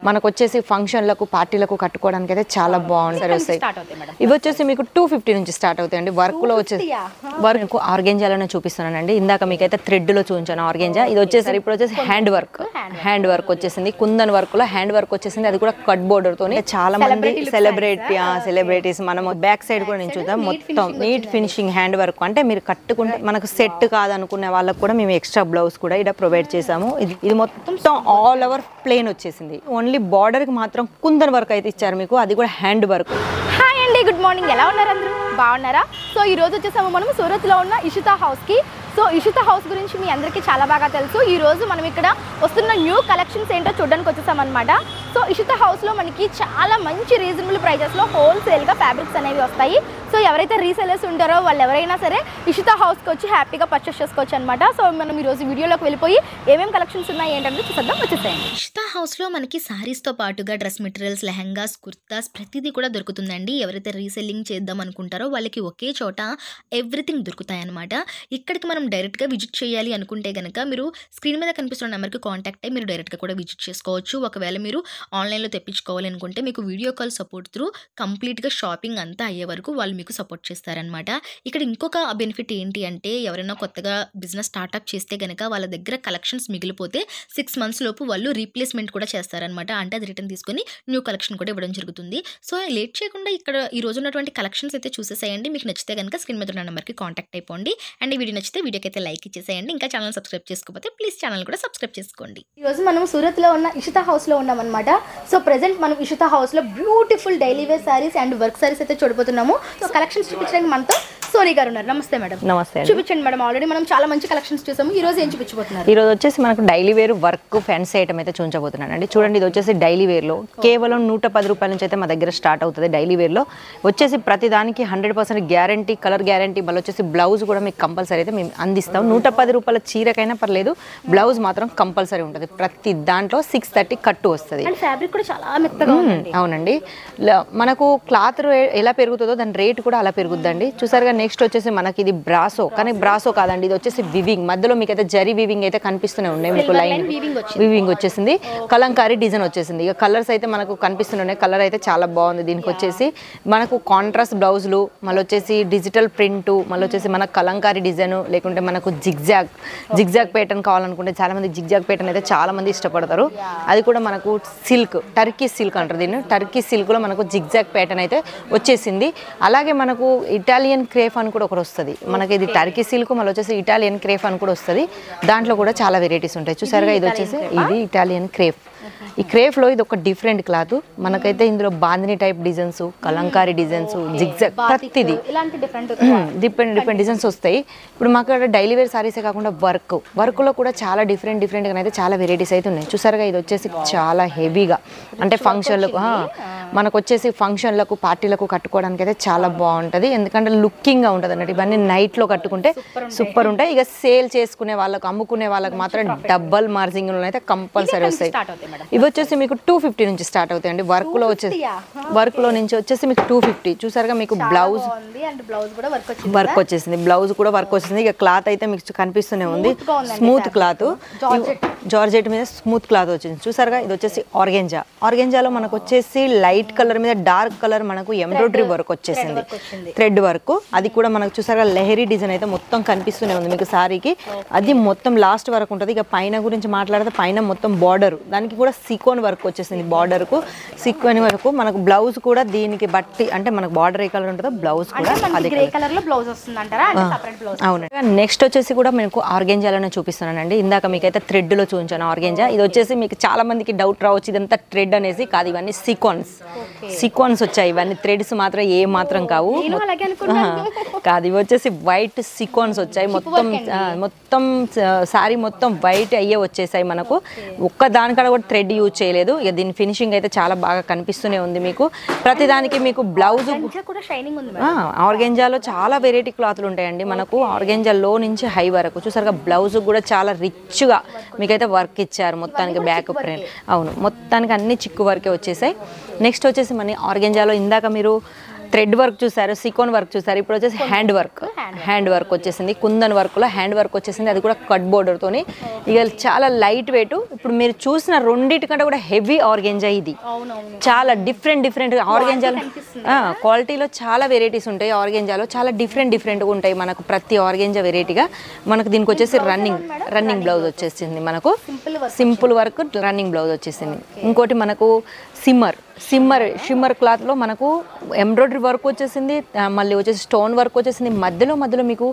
మనకు వచ్చేసి ఫంక్షన్లకు పార్టీలకు కట్టుకోవడానికి అయితే చాలా బాగుంటాయి వస్తాయి. ఇవి వచ్చేసి మీకు 250 నుంచి స్టార్ట్ అవుతాయండి. వర్క్ లో వచ్చేసి వర్క్ ఆర్గెంజాలోనే చూపిస్తున్నానండి. ఇందాక మీకైతే థ్రెడ్ లో చూపించాను ఆర్గెంజా. ఇది వచ్చేసి ఇప్పుడు వచ్చేసి హ్యాండ్ వర్క్ వచ్చేసింది. కుందన్ వర్క్ లో హ్యాండ్ వర్క్ వచ్చేసింది. అది కూడా కట్ బోర్డర్ తోని చాలా మంది సెలబ్రిటీస్ మనం బ్యాక్ సైడ్ కూడా నేను చూద్దాం. మొత్తం నీట్ ఫినిషింగ్ హ్యాండ్ వర్క్. అంటే మీరు కట్టుకుంటే మనకు సెట్ కాదనుకునే వాళ్ళకి కూడా మేము ఎక్స్ట్రా బ్లౌజ్ కూడా ఇక్కడ ప్రొవైడ్ చేసాము. ఇది మొత్తం ఆల్ ఓవర్ ప్లేన్ వచ్చేసింది. ఓన్లీ బార్డర్ కి మాత్రం కుందన్ వర్క్ అయితే ఇచ్చారు మీకు. అది కూడా హ్యాండ్ వర్క్. హాయ్ అండి, గుడ్ మార్నింగ్. ఎలా ఉన్నారు అందరూ? బాగున్నారా? సో ఈ రోజు వచ్చేసాము మనం సూరత్లో ఉన్న ఇషితా హౌస్కి. సో ఇషితా హౌస్ గురించి మీ అందరికీ చాలా బాగా తెలుసు. ఈ రోజు మనం ఇక్కడ వస్తున్న న్యూ కలెక్షన్స్ ఏంటో చూడడానికి వచ్చేసామన్నమాట. సో ఇషితా హౌస్లో మనకి చాలా మంచి రీజనబుల్ ప్రైజెస్లో హోల్సేల్గా ఫ్యాబ్రిక్స్ అనేవి వస్తాయి. సో ఎవరైతే రీసెలర్స్ ఉంటారో వాళ్ళు ఎవరైనా సరే ఇషితా హౌస్కి వచ్చి హ్యాపీగా పర్చేస్ చేసుకోవచ్చు అనమాట. సో మనం ఈరోజు వీడియోలోకి వెళ్ళిపోయి ఏమేమి కలెక్షన్స్ ఉన్నాయి ఏంటంటే చూసేద్దాం, వచ్చేసాయండి. ఇషితా హౌస్లో మనకి శారీస్తో పాటుగా డ్రెస్ మెటీరియల్స్, లెహంగాస్, కుర్తాస్ ప్రతిదీ కూడా దొరుకుతుందండి. ఎవరైతే రీసెల్లింగ్ చేద్దాం అనుకుంటారో వాళ్ళకి ఒకే చోట ఎవ్రీథింగ్ దొరుకుతాయి అనమాట. ఇక్కడికి మనం డైరెక్ట్గా విజిట్ చేయాలి అనుకుంటే కనుక మీరు స్క్రీన్ మీద కనిపిస్తున్న నెంబర్కి కాంటాక్ట్ అయ్యి మీరు డైరెక్ట్గా కూడా విజిట్ చేసుకోవచ్చు. ఒకవేళ మీరు ఆన్లైన్లో తెప్పించుకోవాలి అనుకుంటే మీకు వీడియో కాల్ సపోర్ట్ త్రూ కంప్లీట్గా షాపింగ్ అంతా అయ్యే వరకు వాళ్ళు మీకు సపోర్ట్ చేస్తారనమాట. ఇక్కడ ఇంకొక బెనిఫిట్ ఏంటి అంటే ఎవరైనా కొత్తగా బిజినెస్ స్టార్ట్అప్ చేస్తే కనుక వాళ్ళ దగ్గర కలెక్షన్స్ మిగిలిపోతే 6 months లోపు వాళ్ళు రీప్లేస్మెంట్ కూడా చేస్తారనమాట. అంటే అది రిటర్న్ తీసుకొని న్యూ కలెక్షన్ కూడా ఇవ్వడం జరుగుతుంది. సో లేట్ చేయకుండా ఇక్కడ ఈ రోజు ఉన్నటువంటి కలెక్షన్స్ అయితే చూసేసేయండి. మీకు నచ్చితే కనుక స్క్రీన్ మీద ఉన్న నెంబర్కి కాంటాక్ట్ అయిపోండి. అండ్ ఈ వీడియో నచ్చితే వీడియోకి అయితే లైక్ ఇచ్చేసేయండి. ఇంకా ఛానల్ సబ్స్క్రైబ్ చేసుకోకపోతే ప్లీజ్ ఛానల్ కూడా సబ్స్క్రైబ్ చేసుకోండి. ఈ రోజు మనం సూరత్లో ఉన్న ఇషితా హౌస్లో ఉన్నామన్నమాట. సో ప్రెసెంట్ మనం ఇషితా హౌస్లో beautiful daily wear sarees and work sarees అయితే చూడబోతున్నాము. సో కలెక్షన్స్ చూపించడానికి మనతో సోనీ గారు ఉన్నారు. నమస్తే మేడం. నమస్తే. చూపించండి మేడం. ఆల్రెడీ మనం చాలా మంచి కలెక్షన్స్ చూసాము. ఈ రోజు ఏం చూపించబోతున్నారు? ఈ రోజు వచ్చేసి మనకు daily wear work fancy item అయితే చూపించబోతున్నాను అండి. చూడండి, ఇది వచ్చేసి డైలీ వేర్ లో కేవలం 110 రూపాయల నుంచి అయితే మా దగ్గర స్టార్ట్ అవుతుంది. డైలీ వేర్ లో వచ్చేసి ప్రతి దానికి 100% గ్యారంటీ, కలర్ గ్యారంటీ, మళ్ళీ వచ్చేసి బ్లౌజ్ కూడా మీకు కంపల్సరీ అయితే మేము అందిస్తాం. 110 రూపాయల చీరకైనా పర్లేదు, బ్లౌజ్ మాత్రం కంపల్సరీ ఉంటుంది. ప్రతి దాంట్లో 630 కట్టు వస్తుంది. ఫ్యాబ్రిక్ కూడా చాలా మెత్తగా ఉంది. అవునండి, మనకు క్లాత్ ఎలా పెరుగుతుందో దాని రేట్ కూడా అలా పెరుగుద్దండి. చూసారుగా. నెక్స్ట్ వచ్చేసి మనకి ఇది బ్రాసో, కానీ బ్రాసో కాదండి, ఇది వచ్చేసి వివింగ్. మధ్యలో మీకు అయితే జరీ వివింగ్ అయితే కనిపిస్తూనే ఉన్నాయి మీకు. లైన్ వివింగ్ వచ్చేసింది. కలంకారీ డిజైన్ వచ్చేసింది. ఇక కలర్స్ అయితే మనకు కనిపిస్తున్నాయి. కలర్ అయితే చాలా బాగుంది. దీనికి వచ్చేసి మనకు కాంట్రాస్ట్ బ్లౌజులు, మళ్ళీ వచ్చేసి డిజిటల్ ప్రింట్, మళ్ళీ వచ్చేసి మనకు కలంకారీ డిజైన్, లేకుంటే మనకు జిగ్జాగ్ ప్యాటర్న్ కావాలనుకుంటే చాలా మంది జిగ్జాగ్ ప్యాటర్న్ అయితే చాలా మంది ఇష్టపడతారు. అది కూడా మనకు సిల్క్, టర్కీ సిల్క్ అంటారు దీన్ని. టర్కీ సిల్క్ లో మనకు జిగ్జాగ్ ప్యాటర్న్ అయితే వచ్చేసింది. అలాగే మనకు ఇటాలియన్ క్రేఫ్ అని కూడా ఒకటి వస్తుంది మనకి. ఇది టర్కీ సిల్క్, మళ్ళీ వచ్చేసి ఇటాలియన్ క్రేఫ్ అని కూడా వస్తుంది. దాంట్లో కూడా చాలా వెరైటీస్ ఉంటాయి. చూసారుగా, ఇది వచ్చేసి ఇది ఇటాలియన్ క్రేఫ్. ఈ క్రేఫ్ లో ఇది ఒక డిఫరెంట్ క్లాత్. మనకైతే ఇందులో bandhani type designs, Kalamkari designs, zigzag ప్రతిదీ డిఫరెంట్ డిజైన్స్ వస్తాయి. ఇప్పుడు మాకు డైలీ వేర్ సారీసే కాకుండా వర్క్ లో కూడా చాలా డిఫరెంట్ గా అయితే చాలా వెరైటీస్ అయితే ఉన్నాయి. చూసారుగా, ఇది వచ్చేసి చాలా హెవీగా, అంటే ఫంక్షన్లకు మనకు వచ్చేసి ఫంక్షన్లకు పార్టీలకు కట్టుకోవడానికి అయితే చాలా బాగుంటుంది. ఎందుకంటే లుకింగ్ గా ఉంటుంది అన్నట్టు. ఇవన్నీ నైట్ లో కట్టుకుంటే సూపర్ ఉంటాయి. ఇక సేల్ చేసుకునే వాళ్ళకు, అమ్ముకునే వాళ్ళకి మాత్రం డబల్ మార్జింగ్ అయితే కంపల్సరీ వస్తాయి. ఇవి వచ్చేసి మీకు 250 నుంచి స్టార్ట్ అవుతాయండి. వర్క్ లో నుంచి వచ్చేసి మీకు 250. చూసారుగా, మీకు బ్లౌజ్ వర్క్ వచ్చేసింది. బ్లౌజ్ కూడా వర్క్ వచ్చేసింది. ఇక క్లాత్ అయితే మీకు కనిపిస్తూనే ఉంది. స్మూత్ క్లాత్, జార్జెట్ మీద స్మూత్ క్లాత్ వచ్చింది. చూసారుగా, ఇది వచ్చేసి ఆర్గెంజాలో మనకు వచ్చేసి లైట్ కలర్ మీద డార్క్ కలర్ మనకు ఎంబ్రాయిడరీ వర్క్ వచ్చేసింది, థ్రెడ్ వర్క్. అది కూడా మనకు చూసారుగా లెహరీ డిజైన్ అయితే మొత్తం కనిపిస్తూనే ఉంది మీకు సారీకి. అది మొత్తం లాస్ట్ వరకు ఉంటుంది. ఇక పైన గురించి మాట్లాడితే పైన మొత్తం బార్డర్, దానికి కూడా సీక్వెన్ వర్క్ వచ్చేసింది. బార్డర్ కు సీక్వెన్ వరకు మనకు బ్లౌజ్ కూడా దీనికి బట్టి, అంటే మనకు బార్డర్ ఏ కలర్ ఉంటుందో బ్లౌజ్ కూడా అదే కలర్ లో బ్లౌజ్ వస్తుంది అంటారా? అవునండి. నెక్స్ట్ వచ్చేసి కూడా మీకు ఆర్గెంజాలోనే చూపిస్తున్నానండి. ఇందాక మీకైతే థ్రెడ్ లో చూపించాను ఆర్గెంజా. ఇది వచ్చేసి మీకు చాలా మందికి డౌట్ రావచ్చు, ఇదంతా థ్రెడ్ అనేసి. కాదు, ఇవన్నీ సీక్వెన్స్ వచ్చాయి. ఇవన్నీ థ్రెడ్స్ మాత్రం ఏ మాత్రం కావు కాదు. ఇవి వచ్చేసి వైట్ సీక్వెన్స్ వచ్చాయి. మొత్తం సారీ మొత్తం వైట్ అయ్యే వచ్చేసాయి మనకు. ఒక్క దానికాడ కూడా థ్రెడ్ యూజ్ చేయలేదు. ఇక దీని ఫినిషింగ్ అయితే చాలా బాగా కనిపిస్తూనే ఉంది మీకు. ప్రతిదానికి మీకు బ్లౌజ్ ఆర్గెంజాలో చాలా వెరైటీ క్లాత్లు ఉంటాయండి మనకు. ఆర్గెంజా లో నుంచి హై వరకు చూసారుగా. బ్లౌజ్ కూడా చాలా రిచ్ గా మీకైతే వర్క్ ఇచ్చారు మొత్తానికి. బ్యాక్ ప్రింట్, అవును, మొత్తానికి అన్ని చిక్కు వర్కే వచ్చేసాయి. నెక్స్ట్ వచ్చేసి మన ఆర్గెంజాలో ఇందాక మీరు థ్రెడ్ వర్క్ చూసారు, సికోన్ వర్క్ చూసారు, ఇప్పుడు వచ్చేసి హ్యాండ్ వర్క్ వచ్చేసింది, కుందన్ వర్క్లో హ్యాండ్ వర్క్ వచ్చేసింది, అది కూడా కట్ బోర్డర్తోని. ఇక చాలా లైట్ వెయిట్. ఇప్పుడు మీరు చూసిన రెండింటికంటే కూడా హెవీ ఆర్గెంజా ఇది. చాలా డిఫరెంట్ ఆర్గెంజాలో క్వాలిటీలో చాలా వెరైటీస్ ఉంటాయి. ఆర్గెంజాలో చాలా డిఫరెంట్గా ఉంటాయి మనకు ప్రతి ఆర్గెంజా వెరైటీగా. మనకు దీనికి వచ్చేసి రన్నింగ్ బ్లౌజ్ వచ్చేసింది, మనకు సింపుల్ వర్క్ రన్నింగ్ బ్లౌజ్ వచ్చేసింది. ఇంకోటి మనకు షిమ్మర్ క్లాత్లో మనకు ఎంబ్రాయిడరీ వర్క్ వచ్చేసింది, మళ్ళీ వచ్చేసి స్టోన్ వర్క్ వచ్చేసింది. మధ్యలో మీకు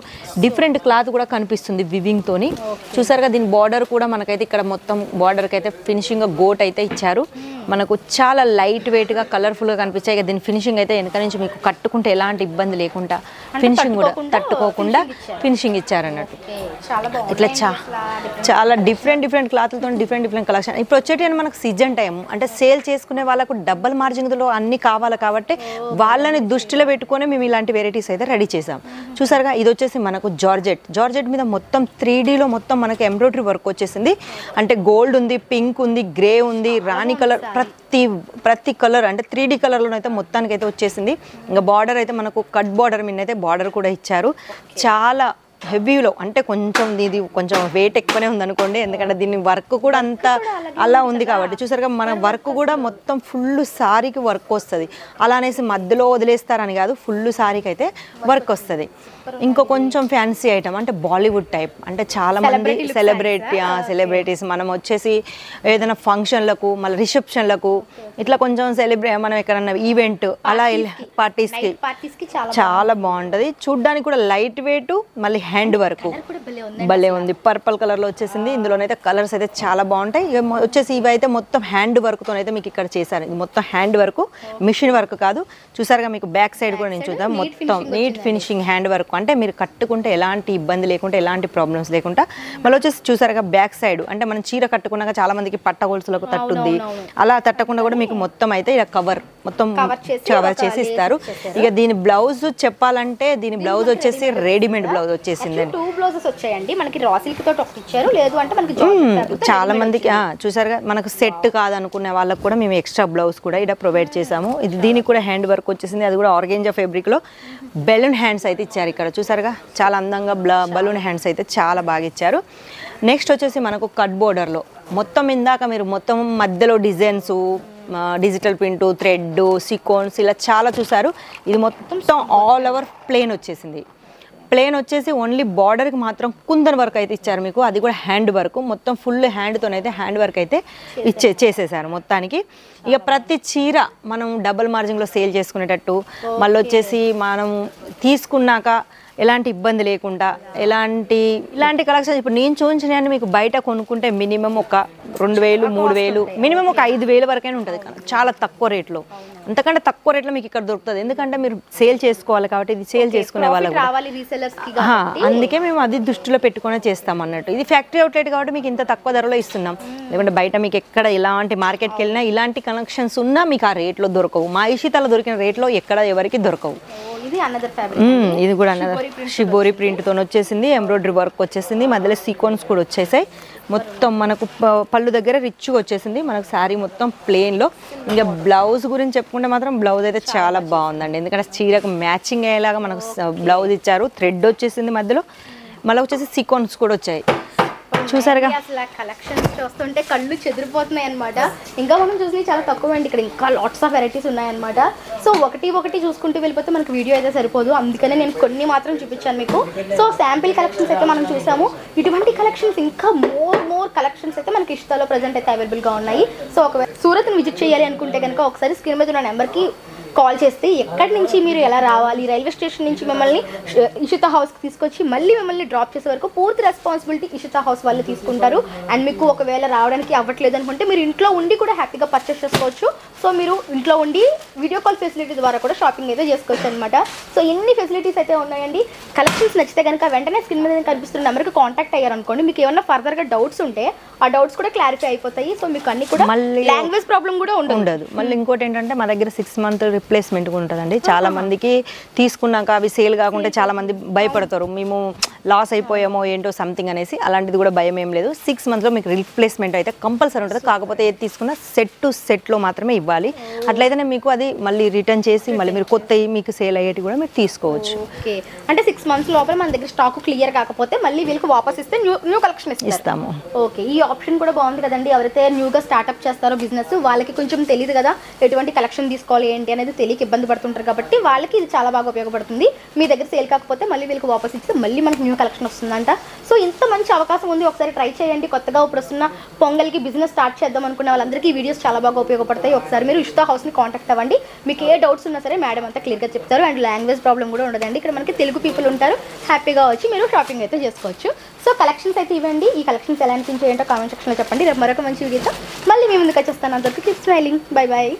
డిఫరెంట్ క్లాత్ కూడా కనిపిస్తుంది వివింగ్ తోని. చూసారుగా దీని బార్డర్ కూడా మనకైతే ఇక్కడ మొత్తం బార్డర్కి అయితే ఫినిషింగ్ గోట్ అయితే ఇచ్చారు. మనకు చాలా లైట్ వెయిట్గా కలర్ఫుల్గా కనిపించాయి. ఇక దీని ఫినిషింగ్ అయితే వెనక నుంచి మీకు కట్టుకుంటే ఎలాంటి ఇబ్బంది లేకుండా ఫినిషింగ్ కూడా తట్టుకోకుండా ఫినిషింగ్ ఇచ్చారన్నట్టు. ఇట్లా చాలా డిఫరెంట్ క్లాత్లతో డిఫరెంట్ కలెక్షన్. ఇప్పుడు వచ్చేటి మనకు సీజన్ టైం అంటే సేల్ చేసుకునే వాళ్ళకు డబల్ మార్జిన్లో అన్ని కావాలి కాబట్టి వాళ్ళని దృష్టిలో పెట్టుకొని మేము ఇలాంటి వెరైటీస్ అయితే రెడీ చేసాం. చూసారుగా ఇది వచ్చేసి మనకు జార్జెట్ మీద మొత్తం 3Dలో మొత్తం మనకి ఎంబ్రాయిడరీ వర్క్ వచ్చేసింది. అంటే గోల్డ్ ఉంది, పింక్ ఉంది, గ్రే ఉంది, రాణి కలర్, ప్రతి కలర్ అంటే 3D కలర్లో అయితే మొత్తానికి అయితే వచ్చేసింది. ఇంకా బార్డర్ అయితే మనకు కట్ బార్డర్ మీద అయితే బార్డర్ కూడా ఇచ్చారు. చాలా హెవీలో అంటే ఇది కొంచెం వెయిట్ ఎక్కువనే ఉందనుకోండి, ఎందుకంటే దీని వర్క్ కూడా అంతా అలా ఉంది కాబట్టి. చూసారుగా మన వర్క్ కూడా మొత్తం ఫుల్ సారీకి వర్క్ వస్తుంది. అలా అనేసి మధ్యలో వదిలేస్తారని కాదు, ఫుల్ సారీకి అయితే వర్క్ వస్తుంది. ఇంకో కొంచెం ఫ్యాన్సీ ఐటమ్ అంటే బాలీవుడ్ టైప్, అంటే చాలా మంది సెలబ్రిటీస్ మనం వచ్చేసి ఏదైనా ఫంక్షన్లకు మళ్ళీ రిసెప్షన్లకు ఇట్లా కొంచెం మనం ఎక్కడన్నా ఈవెంట్ అలా పార్టీస్కి చాలా బాగుంటుంది. చూడ్డానికి కూడా లైట్ వెయిట్, మళ్ళీ హ్యాండ్ వర్క్ భలే ఉంది. పర్పుల్ కలర్లో వచ్చేసింది. ఇందులోనైతే కలర్స్ అయితే చాలా బాగుంటాయి. ఇక వచ్చేసి ఇవి అయితే మొత్తం హ్యాండ్ వర్క్తో అయితే మీకు ఇక్కడ చేశారు. ఇది మొత్తం హ్యాండ్ వర్క్, మిషన్ వర్క్ కాదు. చూసారుగా మీకు బ్యాక్ సైడ్ కూడా నేను చూద్దాం, మొత్తం నీట్ ఫినిషింగ్ హ్యాండ్ వర్క్. అంటే మీరు కట్టుకుంటే ఎలాంటి ఇబ్బంది లేకుండా ఎలాంటి ప్రాబ్లమ్స్ లేకుండా. మళ్ళీ వచ్చేసి చూసారుగా బ్యాక్ సైడ్ అంటే మనం చీర కట్టుకున్నాక చాలా మందికి పట్ట గొలుసులకు తట్టుద్ది, అలా తట్టకుండా కూడా మీకు మొత్తం అయితే ఇలా మొత్తం కవర్ చేసి ఇస్తారు. ఇక దీని బ్లౌజ్ చెప్పాలంటే దీని బ్లౌజ్ వచ్చేసి రెడీమేడ్ బ్లౌజ్ వచ్చేసింది. చాలా మందికి చూసారుగా మనకు సెట్ కాదనుకునే వాళ్ళకి కూడా మేము ఎక్స్ట్రా బ్లౌజ్ కూడా ఇక్కడ ప్రొవైడ్ చేసాము. ఇది దీనికి కూడా హ్యాండ్ వర్క్ వచ్చేసింది, అది కూడా ఆర్గెంజా ఫ్యాబ్రిక్ లో బెలూన్ హ్యాండ్స్ అయితే ఇచ్చారు. ఇక్కడ చూసారుగా చాలా అందంగా బలూన్ హ్యాండ్స్ అయితే చాలా బాగా ఇచ్చారు. నెక్స్ట్ వచ్చేసి మనకు కట్ బోర్డర్లో మొత్తం ఇందాక మీరు మొత్తం మధ్యలో డిజైన్స్, డిజిటల్ ప్రింట్, థ్రెడ్, సికోన్స్ ఇలా చాలా చూసారు. ఇది మొత్తం ఆల్ ఓవర్ ప్లెయిన్ వచ్చేసింది. ప్లెయిన్ వచ్చేసి ఓన్లీ బార్డర్కి మాత్రం కుందన్ వర్క్ అయితే ఇచ్చారు మీకు, అది కూడా హ్యాండ్ వర్క్. మొత్తం ఫుల్ హ్యాండ్తోనైతే హ్యాండ్ వర్క్ అయితే చేసేసారు మొత్తానికి. ఇక ప్రతి చీర మనం డబుల్ మార్జిన్లో సేల్ చేసుకునేటట్టు, మళ్ళీ వచ్చేసి మనం తీసుకున్నాక ఎలాంటి ఇబ్బంది లేకుండా ఇలాంటి కలెక్షన్ ఇప్పుడు నేను చూపించినాయని మీకు బయట కొనుక్కుంటే మినిమం ఒక 2000, 3000, మినిమం ఒక 5000 వరకైనా ఉంటుంది. చాలా తక్కువ రేట్లో, అంతకంటే తక్కువ రేట్లో మీకు ఇక్కడ దొరుకుతుంది. ఎందుకంటే మీరు సేల్ చేసుకోవాలి కాబట్టి, ఇది సేల్ చేసుకునే వాళ్ళకి అందుకే మేము అది దృష్టిలో పెట్టుకునే చేస్తాం అన్నట్టు. ఇది ఫ్యాక్టరీ అవుట్లెట్ కాబట్టి మీకు ఇంత తక్కువ ధరలో ఇస్తున్నాం. లేకుంటే బయట మీకు ఎక్కడ ఎలాంటి మార్కెట్కి వెళ్ళినా ఇలాంటి కలెక్షన్స్ ఉన్నా మీకు ఆ రేట్లో దొరకవు. మా ఇషితాలో దొరికిన రేట్లో ఎక్కడ ఎవరికి దొరకవు. ఇది కూడా షిబోరి ప్రింట్ తో వచ్చేసింది, ఎంబ్రాయిడరీ వర్క్ వచ్చేసింది, మధ్యలో సీక్వెన్స్ కూడా వచ్చేసాయి. మొత్తం మనకు పళ్ళు దగ్గర రిచ్గా వచ్చేసింది. మనకు శారీ మొత్తం ప్లెయిన్లో. ఇంకా బ్లౌజ్ గురించి చెప్పుకుంటే మాత్రం బ్లౌజ్ అయితే చాలా బాగుందండి, ఎందుకంటే చీరకు మ్యాచింగ్ అయ్యేలాగా మనకు బ్లౌజ్ ఇచ్చారు. థ్రెడ్ వచ్చేసింది మధ్యలో, మళ్ళీ వచ్చేసి సీక్వెన్స్ కూడా వచ్చాయి. చూసారుగా అసలు కలెక్షన్స్ చూస్తుంటే కళ్ళు చెదిరిపోతున్నాయి అనమాట. ఇంకా మనం చూసి చాలా తక్కువ అండి, ఇక్కడ ఇంకా లాట్స్ ఆఫ్ వెరైటీస్ ఉన్నాయన్నమాట. సో ఒకటి చూసుకుంటూ వెళ్ళిపోతే మనకు వీడియో అయితే సరిపోదు, అందుకనే నేను కొన్ని మాత్రం చూపించాను మీకు. సో శాంపిల్ కలెక్షన్స్ అయితే మనం చూసాము. ఇటువంటి కలెక్షన్స్ ఇంకా మోర్ కలెక్షన్స్ అయితే మనకి ఇష్టాలో ప్రజెంట్ అయితే అవైలబుల్గా ఉన్నాయి. సో ఒకవేళ సూరత్ని విజిట్ చేయాలి అనుకుంటే కనుక ఒకసారి స్క్రీన్ మీద ఉన్న నెంబర్కి కాల్ చేస్తే ఎక్కడి నుంచి మీరు ఎలా రావాలి, రైల్వే స్టేషన్ నుంచి మిమ్మల్ని ఇషితా హౌస్కి తీసుకొచ్చి మళ్ళీ మిమ్మల్ని డ్రాప్ చేసే వరకు పూర్తి రెస్పాన్సిబిలిటీ ఇషితా హౌస్ వాళ్ళు తీసుకుంటారు. అండ్ మీకు ఒకవేళ రావడానికి అవ్వట్లేదు అనుకుంటే మీరు ఇంట్లో ఉండి కూడా హ్యాపీగా పర్చేస్ చేసుకోవచ్చు. సో మీరు ఇంట్లో ఉండి వీడియో కాల్ ఫెసిలిటీ ద్వారా కూడా షాపింగ్ అయితే చేసుకోవచ్చు అనమాట. సో ఎన్ని ఫెసిలిటీస్ అయితే ఉన్నాయండి. కలెక్షన్స్ నచ్చితే కనుక వెంటనే స్క్రీన్ మీద కనిపిస్తున్న నెంబర్కి కాంటాక్ట్ అయ్యారనుకోండి, మీకు ఏమన్నా ఫర్దర్గా డౌట్స్ ఉంటే ఆ డౌట్స్ కూడా క్లారిఫై అయిపోతాయి. సో మీకు అన్ని కూడా లాంగ్వేజ్ ప్రాబ్లం కూడా ఉండదు. మళ్ళీ ఇంకోటి ఏంటంటే మా దగ్గర 6 month రీప్లేస్మెంట్ కూడా ఉంటుందండి. చాలా మందికి తీసుకున్నాక అవి సేల్ కాకుంటే చాలా మంది భయపడతారు, మేము లాస్ అయిపోయామో ఏంటో సంథింగ్ అనేసి. అలాంటిది కూడా భయం ఏం లేదు. 6 monthsలో మీకు రీప్లేస్మెంట్ అయితే కంపల్సరీ ఉంటుంది. కాకపోతే ఏది తీసుకున్నా సెట్ టు సెట్లో మాత్రమే ఇవ్వాలి. అట్లయితేనే మీకు అది మళ్ళీ రిటర్న్ చేసి మళ్ళీ మీరు కొత్తవి మీకు సేల్ అయ్యేటి కూడా మీరు తీసుకోవచ్చు. ఓకే, అంటే 6 months లోపల మన దగ్గర స్టాక్ క్లియర్ కాకపోతే మళ్ళీ వీళ్ళకి వాపస్ ఇస్తే న్యూ కలెక్షన్ ఇస్తాము. ఓకే, ఈ ఆప్షన్ కూడా బాగుంది కదండి. ఎవరైతే న్యూగా స్టార్ట్అప్ చేస్తారో బిజినెస్, వాళ్ళకి కొంచెం తెలియదు కదా ఎటువంటి కలెక్షన్ తీసుకోవాలి ఏంటి అనేది తెలియక ఇబ్బంది పడుతుంటారు కాబట్టి వాళ్ళకి ఇది చాలా బాగా ఉపయోగపడుతుంది. మీ దగ్గర సేల్ కాకపోతే మళ్ళీ వీళ్ళకి వాపస్ ఇస్తే మళ్ళీ మనకి న్యూ కలెక్షన్ వస్తుందంట. సో ఇంత మంచి అవకాశం ఉంది, ఒకసారి ట్రై చేయండి. కొత్తగా ఇప్పుడు వస్తున్న పొంగల్కి బిజినెస్ స్టార్ట్ చేద్దాం అనుకునే వాళ్ళందరికీ ఈ వీడియోస్ చాలా బాగా ఉపయోగపడతాయి. ఒకసారి మీరు ఇషితా హౌస్ని కాంటాక్ట్ అవ్వండి. మీకు ఏ డౌట్స్ ఉన్నా సరే మేడం అంతా క్లియర్గా చెప్తారు. అండ్ లాంగ్వేజ్ ప్రాబ్లం కూడా ఉండదండి. ఇక్కడ మనకి తెలుగు పీపుల్ ఉంటారు, హ్యాపీగా వచ్చి మీరు షాపింగ్ అయితే చేసుకోవచ్చు. సో కలెక్షన్స్ అయితే ఇవ్వండి. ఈ కలెక్షన్స్ ఎలా అనిపించాయి ఏంటో కామెంట్ సెక్షన్లో చెప్పండి. రేపు మరొక మంచి వీడియోతో మళ్ళీ మీ ముందుకు వచ్చేస్తాను. అందరికీ కీప్ స్మైలింగ్. Bye bye.